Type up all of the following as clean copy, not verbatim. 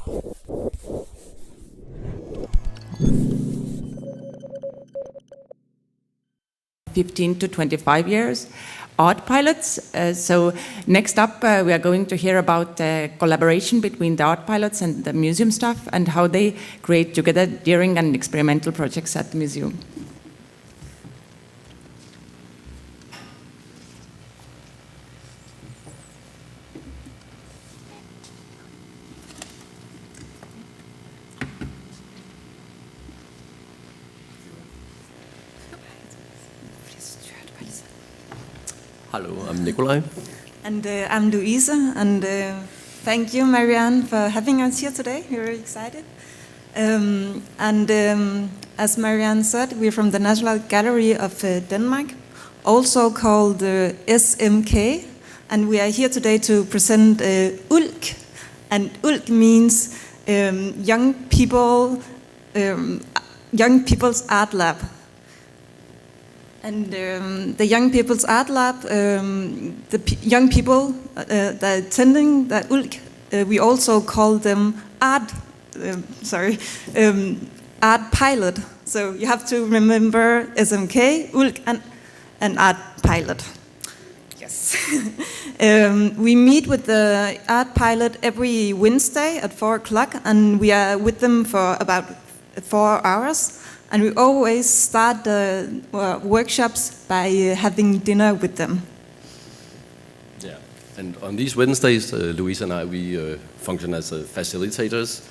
15 to 25 years, art pilots. So next up we are going to hear about collaboration between the art pilots and the museum staff and how they create together during and experimental projects at the museum. Hello, I'm Nikolaj. And I'm Louise, and thank you, Marianne, for having us here today. We're very excited. As Marianne said, we're from the National Gallery of Denmark, also called SMK, and we are here today to present ULK. And ULK means Young People's Art Lab. And the Young People's Art Lab, the young people that are attending the ULK, we also call them art pilot. So you have to remember SMK, ULK, and art pilot. Yes. We meet with the art pilot every Wednesday at 4 o'clock, and we are with them for about 4 hours. And we always start the workshops by having dinner with them. Yeah, and on these Wednesdays, Louise and I, we function as facilitators.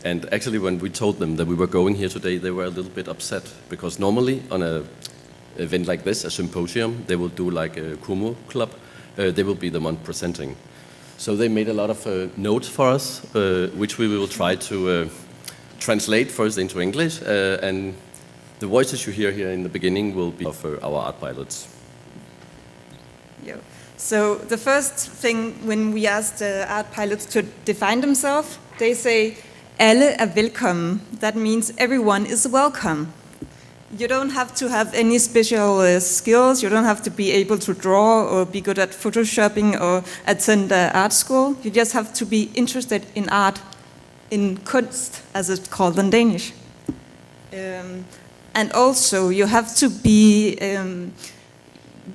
And actually when we told them that we were going here today, they were a little bit upset, because normally on an event like this, a symposium, they will do like a Kumu club, they will be the one presenting. So they made a lot of notes for us, which we will try to translate first into English, and the voices you hear here in the beginning will be of our art pilots. Yeah. So the first thing, when we ask the art pilots to define themselves, they say, "Alle er velkommen." That means everyone is welcome. You don't have to have any special skills. You don't have to be able to draw or be good at photoshopping or attend art school. You just have to be interested in art, in Kunst, as it's called in Danish. And also, you have to be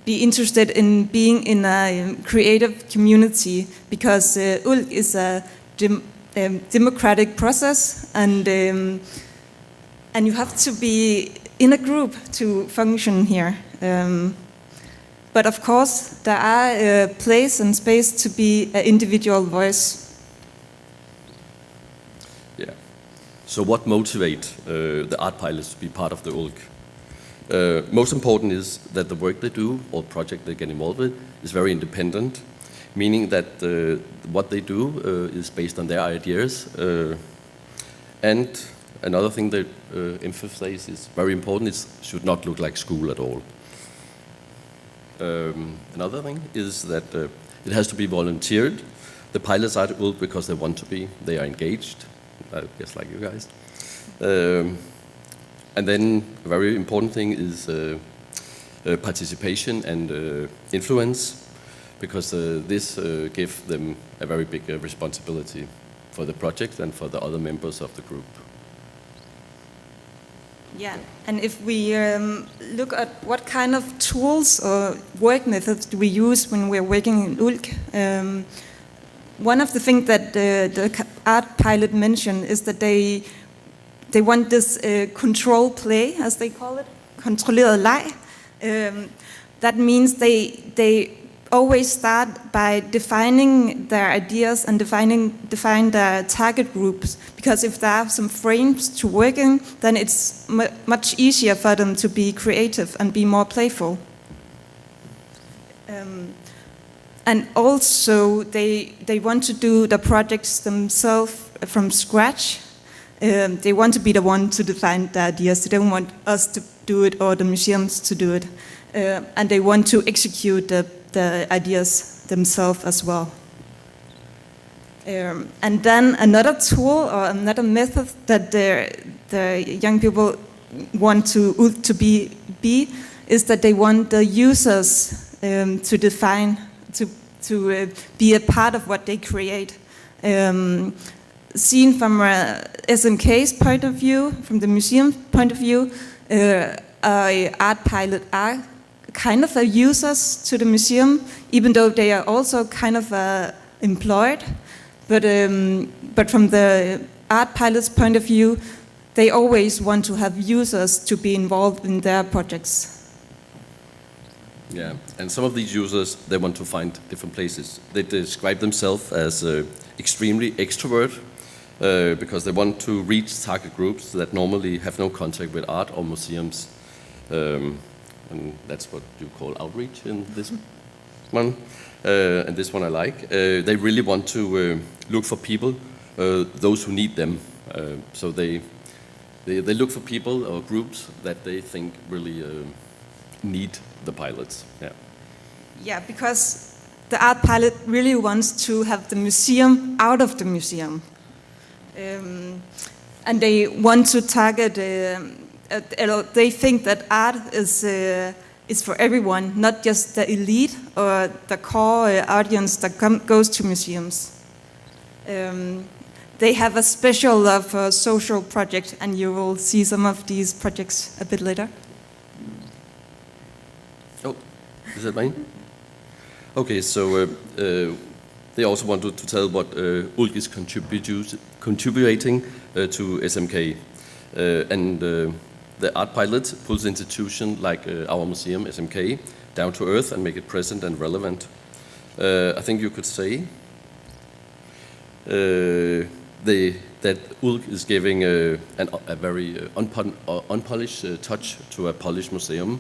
interested in being in a creative community, because ULK is a democratic process, and you have to be in a group to function here. But of course, there are a place and space to be an individual voice. Yeah. So what motivates the art pilots to be part of the ULK? Most important is that the work they do, or project they get involved with, is very independent, meaning that what they do is based on their ideas. And another thing that emphasizes is very important, it should not look like school at all. Another thing is that it has to be volunteered. The pilots are at ULK because they want to be, they are engaged, just like you guys. And then a very important thing is participation and influence, because this gives them a very big responsibility for the project and for the other members of the group. Yeah, and if we look at what kind of tools or work methods do we use when we're working in ULK, one of the things that the art pilot mentioned is that they want this control play, as they call it, kontrolleret leg. That means they always start by defining their ideas and define their target groups, because if there are some frames to work in, then it's much easier for them to be creative and be more playful. And also they want to do the projects themselves from scratch. They want to be the one to define the ideas. They don't want us to do it or the museums to do it. And they want to execute the ideas themselves as well. And then another tool or another method that the young people want to be is that they want the users to to be a part of what they create. Seen from SMK's point of view, from the museum point of view, art pilot are kind of users to the museum, even though they are also kind of employed. But from the art pilot's point of view, they always want to have users to be involved in their projects. Yeah, and some of these users, they want to find different places. They describe themselves as extremely extrovert because they want to reach target groups that normally have no contact with art or museums. And that's what you call outreach in this one. And this one I like. They really want to look for people, those who need them. So they look for people or groups that they think really need the pilots. Yeah. Yeah, because the art pilot really wants to have the museum out of the museum. And they want to target, they think that art is for everyone, not just the elite or the core audience that goes to museums. They have a special love for social projects, and you will see some of these projects a bit later. Oh, is that mine? Okay, so they also wanted to tell what ULK is contributing to SMK. And the art pilot pulls institutions like our museum, SMK, down to earth and make it present and relevant. I think you could say that ULK is giving a very unpolished touch to a polished museum.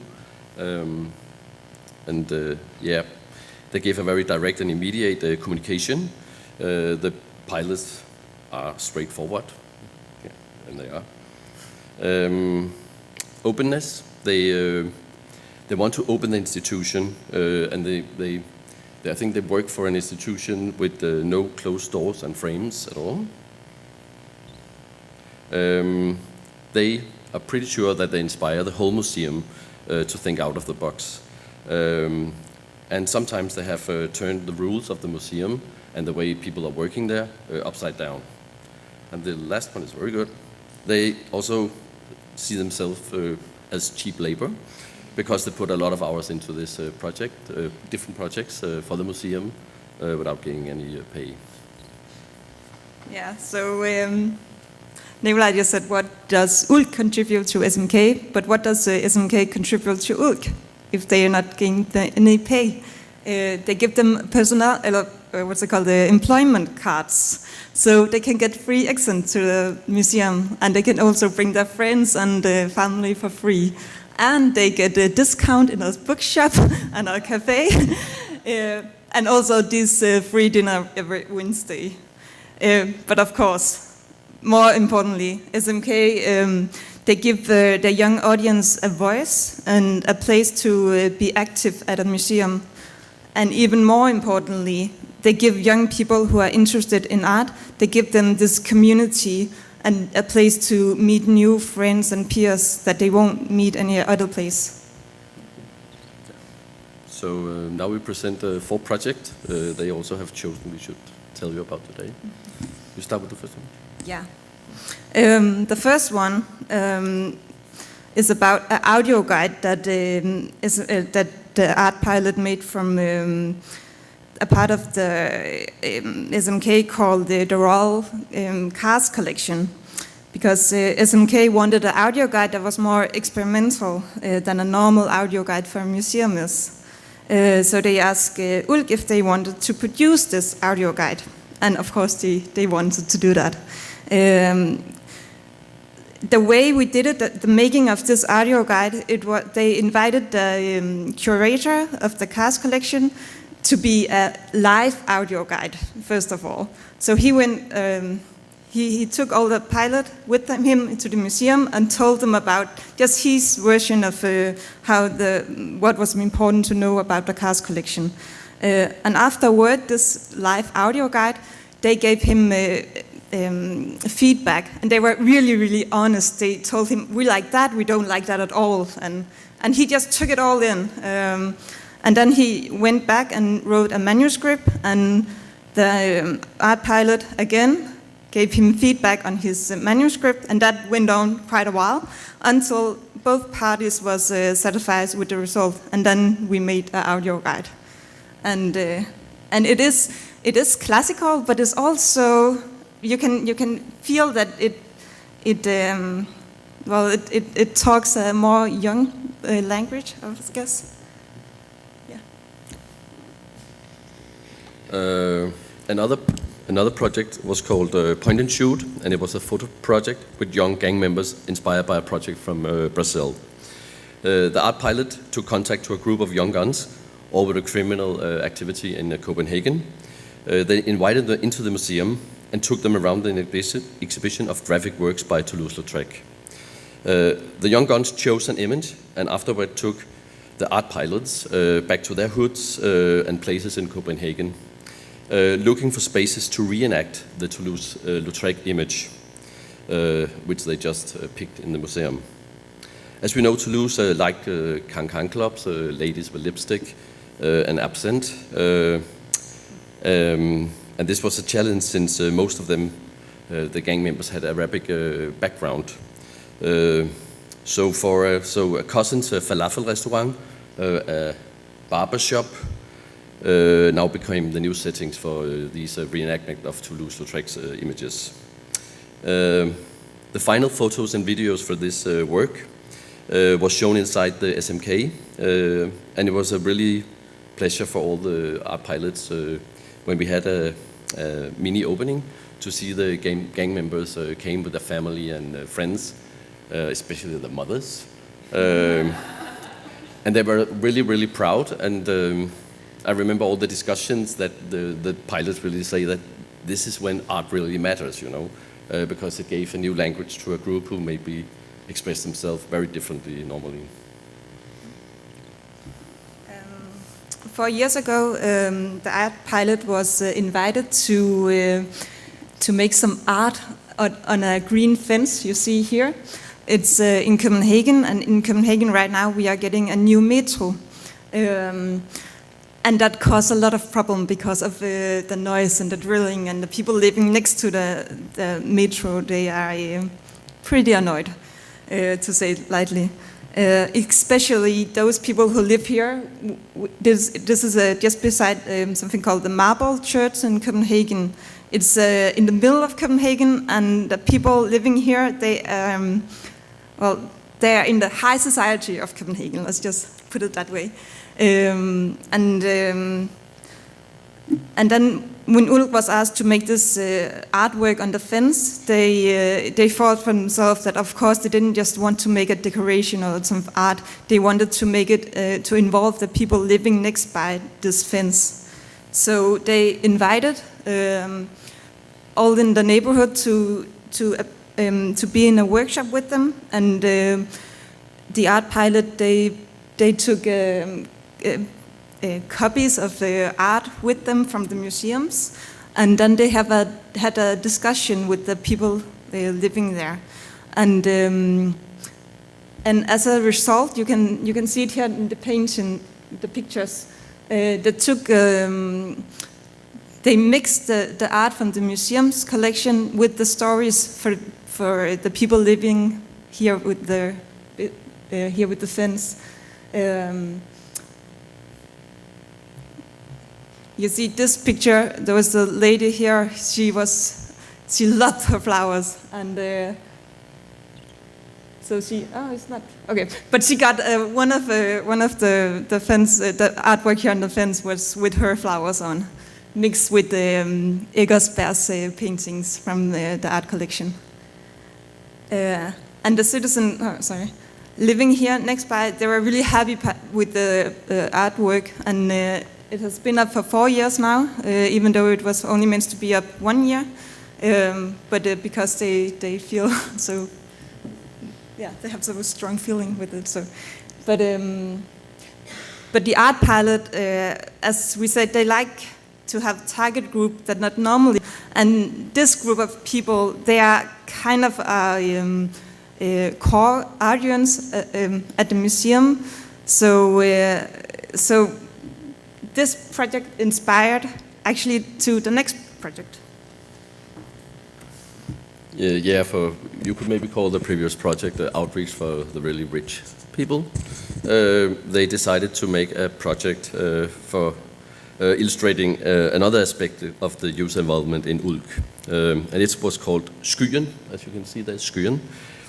Yeah, they give a very direct and immediate communication. The pilots are straightforward, yeah, and they are. Openness, they want to open the institution, and I think they work for an institution with no closed doors and frames at all. They are pretty sure that they inspire the whole museum to think out of the box. And sometimes they have turned the rules of the museum and the way people are working there upside down. And the last one is very good. They also see themselves as cheap labor because they put a lot of hours into this project, different projects for the museum without getting any pay. Yeah, so Nikolaj just said, what does ULK contribute to SMK? But what does SMK contribute to ULK if they are not getting any pay? They give them personnel, what's it called, the employment cards, so they can get free access to the museum, and they can also bring their friends and family for free, and they get a discount in our bookshop and our cafe, and also this free dinner every Wednesday. But of course, more importantly, SMK, they give the young audience a voice and a place to be active at a museum. And even more importantly, they give young people who are interested in art, they give them this community and a place to meet new friends and peers that they won't meet any other place. So now we present 4 projects they also have chosen we should tell you about today. You start with the first one. Yeah. The first one is about an audio guide that that the art pilot made from a part of the SMK called the Royal Cars Collection, because SMK wanted an audio guide that was more experimental than a normal audio guide for a museum is. So they asked ULK if they wanted to produce this audio guide, and of course they wanted to do that. The way we did it, the making of this audio guide, they invited the curator of the Cars Collection to be a live audio guide, first of all. So he went, he took all the pilot with him into the museum and told them about just his version of what was important to know about the Cars Collection. And afterward, this live audio guide, they gave him feedback, and they were really, really honest. They told him, we like that, we don't like that at all, and he just took it all in. And then he went back and wrote a manuscript, and the art pilot again gave him feedback on his manuscript, and that went on quite a while until both parties was satisfied with the result, and then we made an audio guide. And it is classical, but it's also you can feel that it talks a more young language, I guess. Yeah. Another project was called Point and Shoot, and it was a photo project with young gang members inspired by a project from Brazil. The art pilot took contact to a group of young guns, all with a criminal activity in Copenhagen. They invited them into the museum and took them around an exhibition of graphic works by Toulouse-Lautrec. The young guns chose an image and afterward took the art pilots back to their hoods and places in Copenhagen, looking for spaces to reenact the Toulouse-Lautrec image, which they just picked in the museum. As we know, Toulouse liked can-can clubs, ladies with lipstick and absinthe. And this was a challenge since most of them, the gang members, had Arabic background. So a cousin's falafel restaurant, a barber shop, now became the new settings for these reenactment of Toulouse-Lautrec's images. The final photos and videos for this work was shown inside the SMK, and it was a really pleasure for all the art pilots when we had a mini opening to see the gang members came with their family and friends, especially the mothers. And they were really, really proud, and I remember all the discussions that the pilots really say that this is when art really matters, you know, because it gave a new language to a group who maybe express themselves very differently normally. 4 years ago, the art pilot was invited to make some art on a green fence you see here. It's in Copenhagen, and in Copenhagen right now we are getting a new metro. And that caused a lot of problem because of the noise and the drilling, and the people living next to the metro, they are pretty annoyed, to say it lightly. Especially those people who live here. This is just beside something called the Marble Church in Copenhagen. It's in the middle of Copenhagen, and the people living here, they are in the high society of Copenhagen. Let's just put it that way. And then when ULK was asked to make this artwork on the fence, they thought for themselves that of course they didn't just want to make a decoration or some art. They wanted to make it to involve the people living next by this fence. So they invited all in the neighborhood to be in a workshop with them, and the art pilot they took copies of the art with them from the museums, and then they had a discussion with the people living there, and as a result, you can see it here in the painting, the pictures. They mixed the art from the museum's collection with the stories for the people living here with the fence. You see this picture, there was a lady here, she loved her flowers, and so it's not, okay, but she got one of the fence, the artwork here on the fence was with her flowers on, mixed with the Eggersberg's paintings from the art collection. And the citizen, living here next by, they were really happy with the artwork, and it has been up for 4 years now, even though it was only meant to be up 1 year. But because they feel so, yeah, they have so strong feeling with it. So, but the art pilot, as we said, they like to have target group that not normally, and this group of people, they are kind of a core audience at the museum. So this project inspired actually to the next project. Yeah, you could maybe call the previous project outreach for the really rich people. They decided to make a project for illustrating another aspect of the user involvement in ULK. And it was called Scruton, as you can see there, Scruton,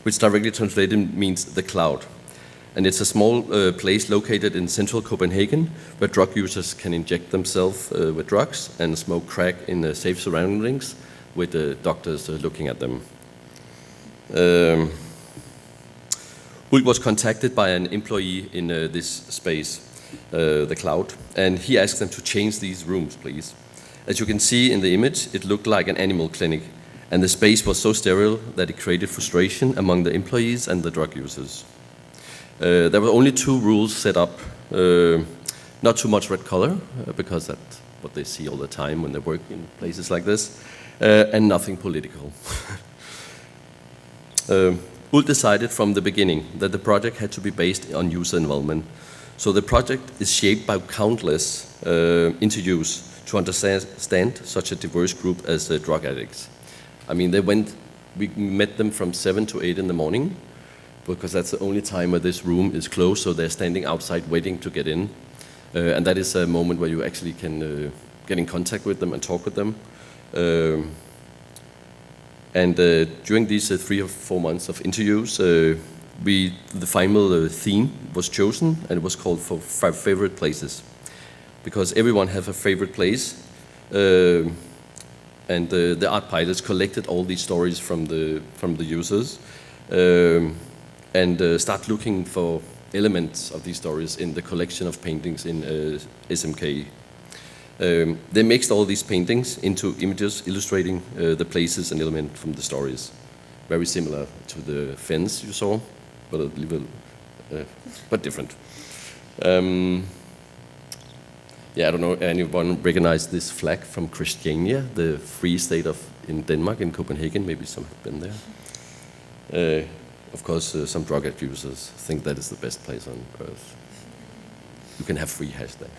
which directly translated means the cloud. And it's a small place located in central Copenhagen where drug users can inject themselves with drugs and smoke crack in safe surroundings with the doctors looking at them. ULK was contacted by an employee in this space, the cloud, and he asked them to change these rooms, please. As you can see in the image, it looked like an animal clinic, and the space was so sterile that it created frustration among the employees and the drug users. There were only 2 rules set up. Not too much red color, because that's what they see all the time when they work in places like this, and nothing political. ULK decided from the beginning that the project had to be based on user involvement. So the project is shaped by countless interviews to understand such a diverse group as drug addicts. I mean, we met them from 7 to 8 in the morning, because that's the only time where this room is closed, so they're standing outside waiting to get in. And that is a moment where you actually can get in contact with them and talk with them. During these 3 or 4 months of interviews, the final theme was chosen, and it was called for 5 favorite places. Because everyone has a favorite place, and the art pilots collected all these stories from the users, and start looking for elements of these stories in the collection of paintings in SMK. They mixed all these paintings into images illustrating the places and elements from the stories. Very similar to the fence you saw, but a little, but different. Yeah, I don't know, anyone recognize this flag from Christiania, the free state in Denmark, in Copenhagen? Maybe some have been there. Of course, some drug users think that is the best place on earth. You can have free hashtag.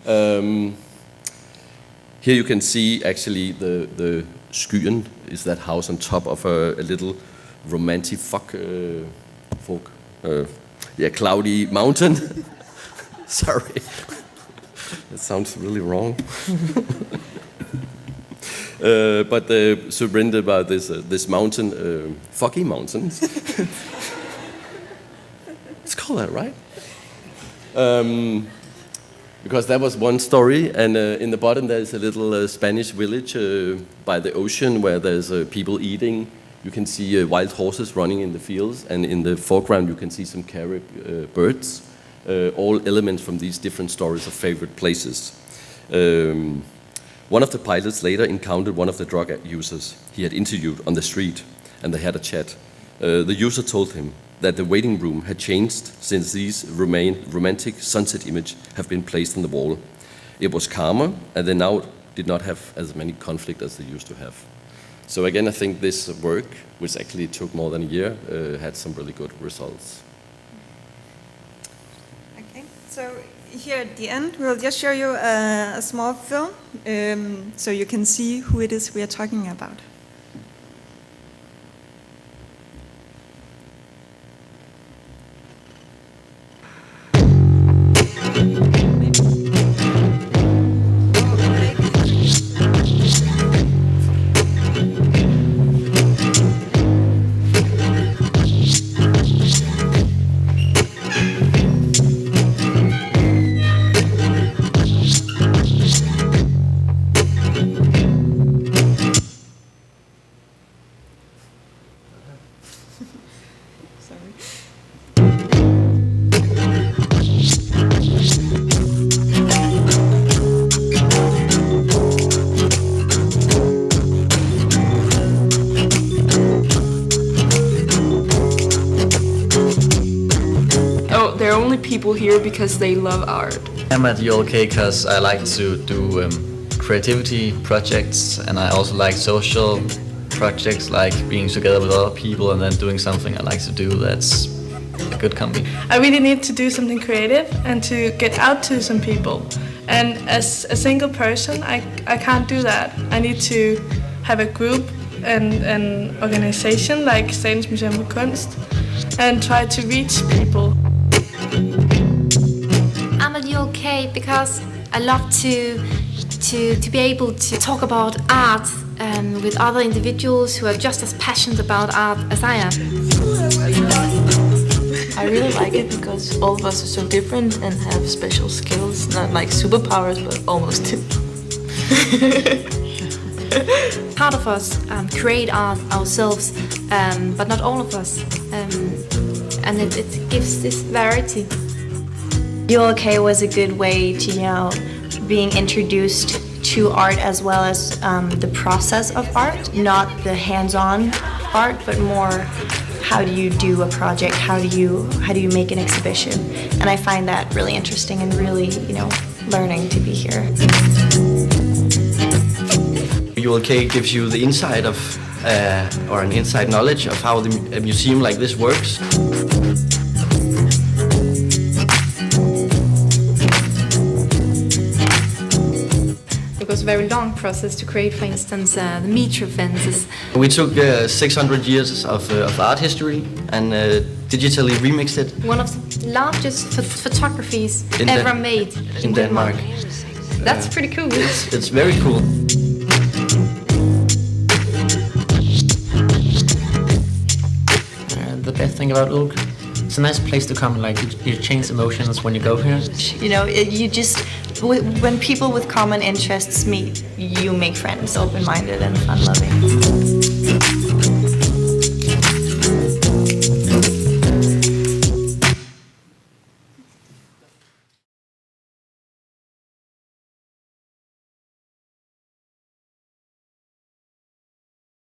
Yeah. Here you can see actually the Scruton is that house on top of a little romantic cloudy mountain. Sorry, that sounds really wrong. But surrounded by this mountain, foggy mountains. It's called that, right? Because that was one story, and in the bottom there's a little Spanish village by the ocean where there's people eating. You can see wild horses running in the fields, and in the foreground you can see some Carib birds. All elements from these different stories of favorite places. One of the pilots later encountered one of the drug users he had interviewed on the street, and they had a chat. The user told him that the waiting room had changed since these romantic sunset images have been placed on the wall. It was calmer, and they now did not have as many conflict as they used to have. So again, I think this work, which actually took more than a year, had some really good results. Okay, so here at the end, we'll just show you a small film, so you can see who it is we are talking about. People here because they love art. I'm at ULK because I like to do creativity projects, and I also like social projects, like being together with other people and then doing something I like to do that's a good combi. I really need to do something creative and to get out to some people. And as a single person, I can't do that. I need to have a group and an organization like Statens Museum for Kunst and try to reach people. I'm at ULK because I love to be able to talk about art with other individuals who are just as passionate about art as I am. I really like it because all of us are so different and have special skills, not like superpowers, but almost. Part of us create art ourselves, but not all of us, and it gives this variety. ULK was a good way to, being introduced to art as well as the process of art, not the hands-on art, but more how do you do a project, how do you make an exhibition, and I find that really interesting and really, learning to be here. ULK gives you the insight of, or an inside knowledge of how a museum like this works. It was a very long process to create, for instance, the meter fences. We took 600 years of art history and digitally remixed it. One of the largest photographies ever made in Denmark. That's pretty cool. It's very cool. The best thing about ULK, it's a nice place to come. Like you change emotions when you go here. When people with common interests meet, you make friends, open-minded and fun-loving.